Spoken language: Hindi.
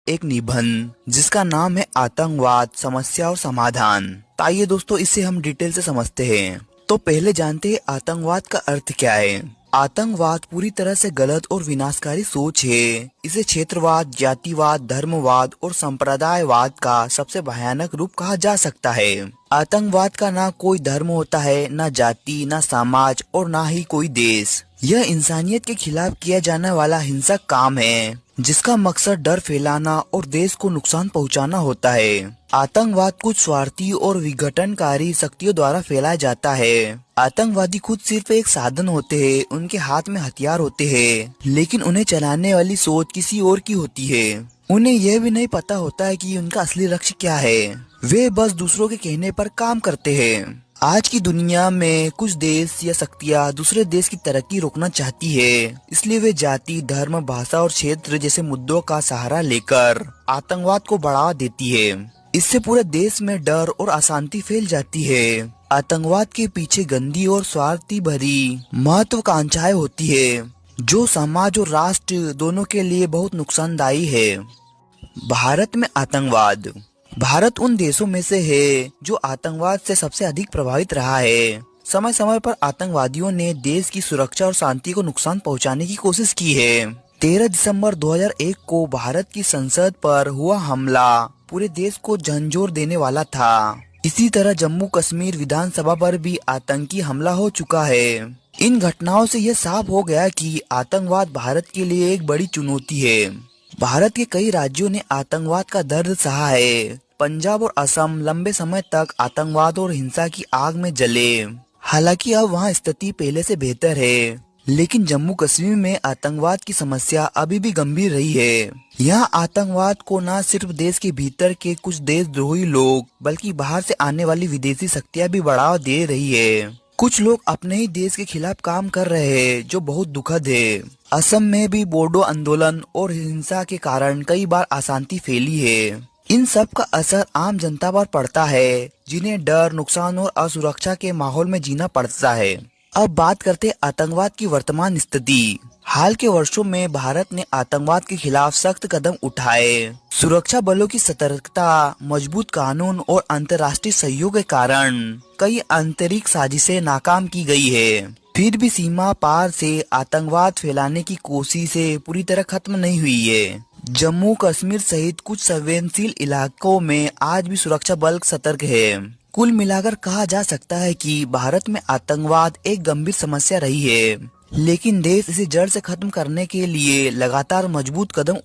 एक निबंध जिसका नाम है आतंकवाद समस्या और समाधान। तो आइए दोस्तों इसे हम डिटेल से समझते हैं। तो पहले जानते हैं आतंकवाद का अर्थ क्या है। आतंकवाद पूरी तरह से गलत और विनाशकारी सोच है। इसे क्षेत्रवाद, जातिवाद, धर्मवाद और संप्रदायवाद का सबसे भयानक रूप कहा जा सकता है। आतंकवाद का ना कोई धर्म होता है, ना जाति, ना समाज और ना ही कोई देश। यह इंसानियत के खिलाफ किया जाने वाला हिंसक काम है जिसका मकसद डर फैलाना और देश को नुकसान पहुंचाना होता है। आतंकवाद कुछ स्वार्थी और विघटनकारी शक्तियों द्वारा फैलाया जाता है। आतंकवादी खुद सिर्फ एक साधन होते हैं, उनके हाथ में हथियार होते हैं, लेकिन उन्हें चलाने वाली सोच किसी और की होती है। उन्हें यह भी नहीं पता होता है कि उनका असली लक्ष्य क्या है। वे बस दूसरों के कहने पर काम करते हैं। आज की दुनिया में कुछ देश या शक्तियां दूसरे देश की तरक्की रोकना चाहती है, इसलिए वे जाति, धर्म, भाषा और क्षेत्र जैसे मुद्दों का सहारा लेकर आतंकवाद को बढ़ावा देती है। इससे पूरे देश में डर और अशांति फैल जाती है। आतंकवाद के पीछे गंदी और स्वार्थी भरी महत्वाकांक्षाएं होती है, जो समाज और राष्ट्र दोनों के लिए बहुत नुकसानदायी है। भारत में आतंकवाद। भारत उन देशों में से है जो आतंकवाद से सबसे अधिक प्रभावित रहा है। समय समय पर आतंकवादियों ने देश की सुरक्षा और शांति को नुकसान पहुंचाने की कोशिश की है। 13 दिसंबर 2001 को भारत की संसद पर हुआ हमला पूरे देश को झंझोर देने वाला था। इसी तरह जम्मू कश्मीर विधानसभा पर भी आतंकी हमला हो चुका है। इन घटनाओं से यह साफ हो गया कि आतंकवाद भारत के लिए एक बड़ी चुनौती है। भारत के कई राज्यों ने आतंकवाद का दर्द सहा है। पंजाब और असम लंबे समय तक आतंकवाद और हिंसा की आग में जले। हालांकि अब वहां स्थिति पहले से बेहतर है, लेकिन जम्मू कश्मीर में आतंकवाद की समस्या अभी भी गंभीर रही है। यहाँ आतंकवाद को न सिर्फ देश के भीतर के कुछ देशद्रोही लोग बल्कि बाहर से आने वाली विदेशी शक्तियाँ भी बढ़ावा दे रही है। कुछ लोग अपने ही देश के खिलाफ काम कर रहे हैं, जो बहुत दुखद है। असम में भी बोडो आंदोलन और हिंसा के कारण कई बार अशांति फैली है। इन सब का असर आम जनता पर पड़ता है, जिन्हें डर, नुकसान और असुरक्षा के माहौल में जीना पड़ता है। अब बात करते हैं आतंकवाद की वर्तमान स्थिति। हाल के वर्षों में भारत ने आतंकवाद के खिलाफ सख्त कदम उठाए। सुरक्षा बलों की सतर्कता, मजबूत कानून और अंतर्राष्ट्रीय सहयोग के कारण कई आंतरिक साजिशें नाकाम की गई है। फिर भी सीमा पार से आतंकवाद फैलाने की कोशिशें पूरी तरह खत्म नहीं हुई है। जम्मू कश्मीर सहित कुछ संवेदनशील इलाकों में आज भी सुरक्षा बल सतर्क है। कुल मिलाकर कहा जा सकता है कि भारत में आतंकवाद एक गंभीर समस्या रही है, लेकिन देश इसे जड़ से खत्म करने के लिए लगातार मजबूत कदम